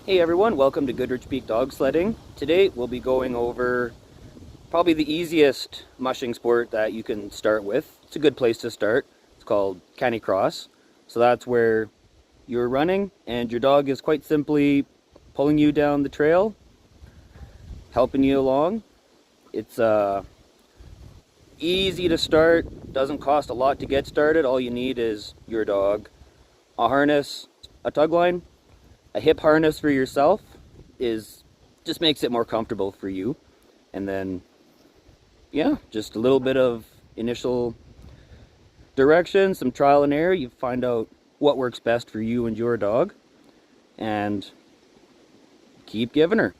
Hey everyone, welcome to Goodrich Peak Dog Sledding. Today we'll be going over probably the easiest mushing sport that you can start with. It's a good place to start. It's called Canicross. So that's where you're running and your dog is quite simply pulling you down the trail, helping you along. It's easy to start, doesn't cost a lot to get started. All you need is your dog, a harness, a tug line. A hip harness for yourself just makes it more comfortable for you. And then, yeah, just a little bit of initial direction, some trial and error. You find out what works best for you and your dog, and keep giving her.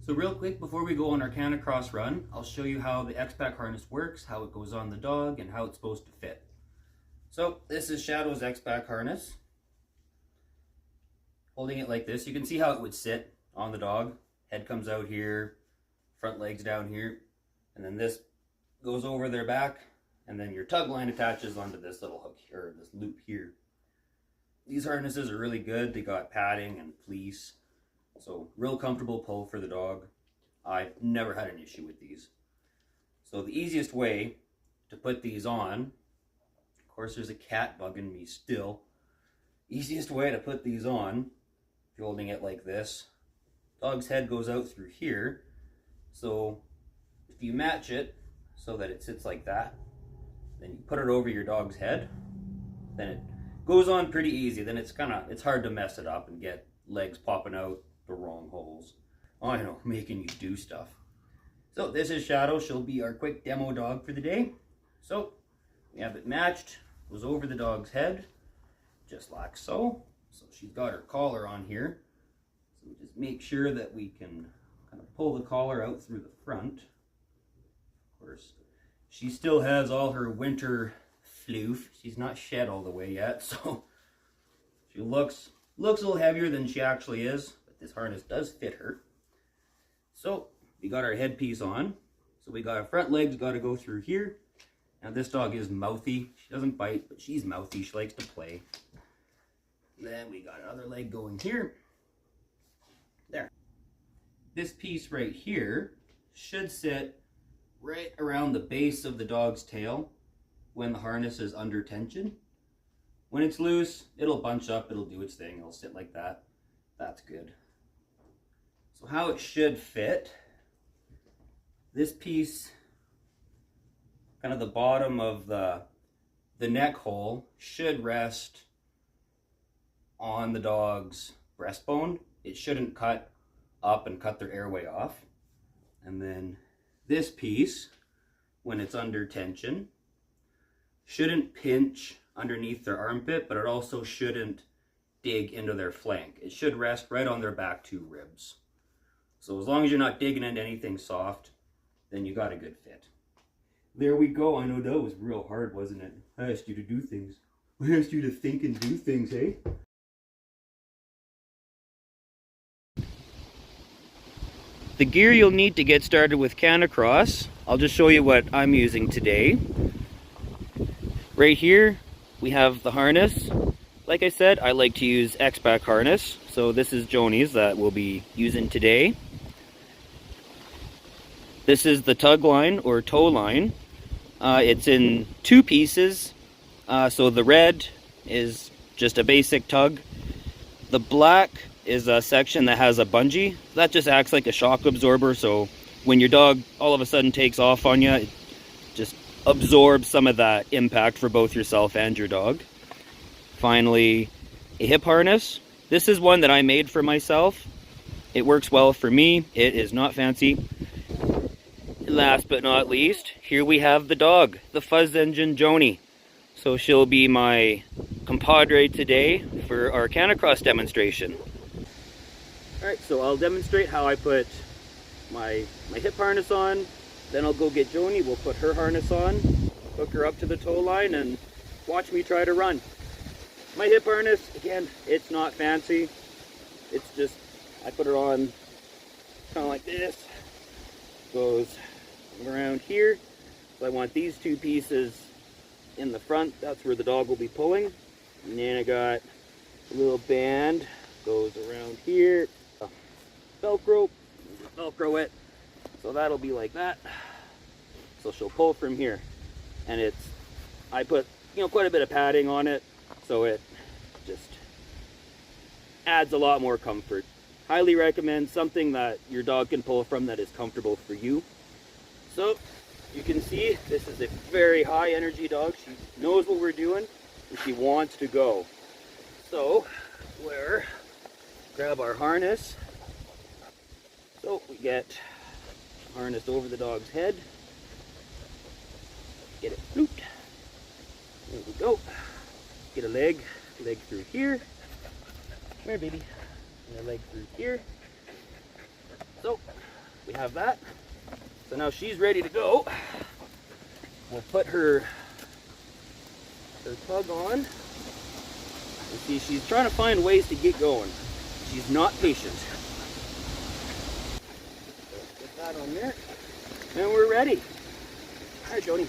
So real quick, before we go on our Canicross run, I'll show you how the X-Pack harness works, how it goes on the dog, and how it's supposed to fit. So this is Shadow's X-Pack harness. Holding it like this, you can see how it would sit on the dog. Head comes out here, front legs down here, and then this goes over their back, and then your tug line attaches onto this little hook here, this loop here. These harnesses are really good. They got padding and fleece. So real comfortable pull for the dog. I've never had an issue with these. So the easiest way to put these on, of course there's a cat bugging me still. Easiest way to put these on, if you're holding it like this, dog's head goes out through here. So if you match it so that it sits like that, then you put it over your dog's head, then it goes on pretty easy. Then it's hard to mess it up and get legs popping out the wrong holes. Oh, I know, making you do stuff. So this is Shadow. She'll be our quick demo dog for the day. So we have it matched, goes over the dog's head, just like so. So she's got her collar on here. So we just make sure that we can kind of pull the collar out through the front. Of course, she still has all her winter floof. She's not shed all the way yet, so she looks a little heavier than she actually is. This harness does fit her. So we got our headpiece on. So we got our front legs got to go through here. Now this dog is mouthy. She doesn't bite, but she's mouthy. She likes to play. Then we got another leg going here. There. This piece right here should sit right around the base of the dog's tail when the harness is under tension. When it's loose, it'll bunch up, it'll do its thing, it'll sit like that. That's good. So how it should fit, this piece, kind of the bottom of the neck hole, should rest on the dog's breastbone. It shouldn't cut up and cut their airway off. And then this piece, when it's under tension, shouldn't pinch underneath their armpit, but it also shouldn't dig into their flank. It should rest right on their back two ribs. So as long as you're not digging into anything soft, then you got a good fit. There we go. I know that was real hard, wasn't it? I asked you to do things. I asked you to think and do things, hey? The gear you'll need to get started with Canicross, I'll just show you what I'm using today. Right here, we have the harness. Like I said, I like to use X-Pack harness. So this is Joni's that we'll be using today. This is the tug line or tow line. It's in two pieces. So the red is just a basic tug. The black is a section that has a bungee. That just acts like a shock absorber. So when your dog all of a sudden takes off on you, it just absorbs some of that impact for both yourself and your dog. Finally, a hip harness. This is one that I made for myself. It works well for me. It is not fancy. Last but not least, here we have the dog, the fuzz engine Joni. So she'll be my compadre today for our Canicross demonstration. Alright, so I'll demonstrate how I put my hip harness on, then I'll go get Joni, we'll put her harness on, hook her up to the tow line, and watch me try to run. My hip harness, again, it's not fancy. It's just, I put it on kind of like this, goes around here. So I want these two pieces in the front, that's where the dog will be pulling. And then I got a little band, goes around here, Velcro it, so that'll be like that. So she'll pull from here, and I put quite a bit of padding on it, so it just adds a lot more comfort. Highly recommend something that your dog can pull from that is comfortable for you. So you can see this is a very high energy dog. She knows what we're doing and she wants to go. So we're grab our harness. So we get harnessed over the dog's head. Get it looped. There we go. Get a leg through here. Come here, baby. And a leg through here. So we have that. So now she's ready to go. We'll put her tug on. You see, she's trying to find ways to get going. She's not patient. So get that on there. And we're ready. All right, Joni.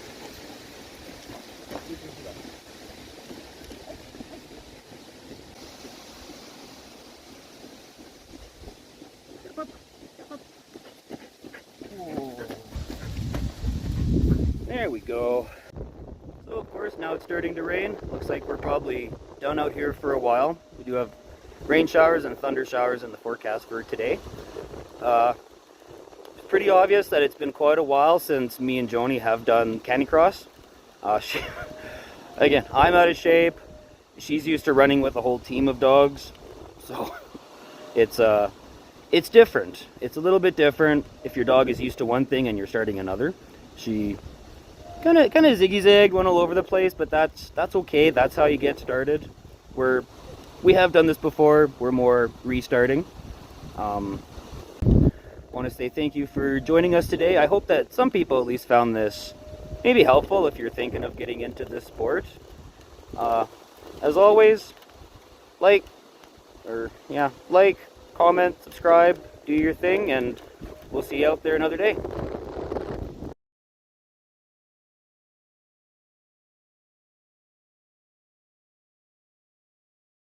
There we go. So of course now it's starting to rain. Looks like we're probably done out here for a while. We do have rain showers and thunder showers in the forecast for today. It's pretty obvious that it's been quite a while since me and Joni have done Canicross. Again, I'm out of shape. She's used to running with a whole team of dogs. So it's different. It's a little bit different if your dog is used to one thing and you're starting another. She kind of ziggy-zag, went all over the place, but that's okay. That's how you get started. We have done this before. We're more restarting. Want to say thank you for joining us today. I hope that some people at least found this maybe helpful if you're thinking of getting into this sport. As always, like, comment, subscribe, do your thing, and we'll see you out there another day.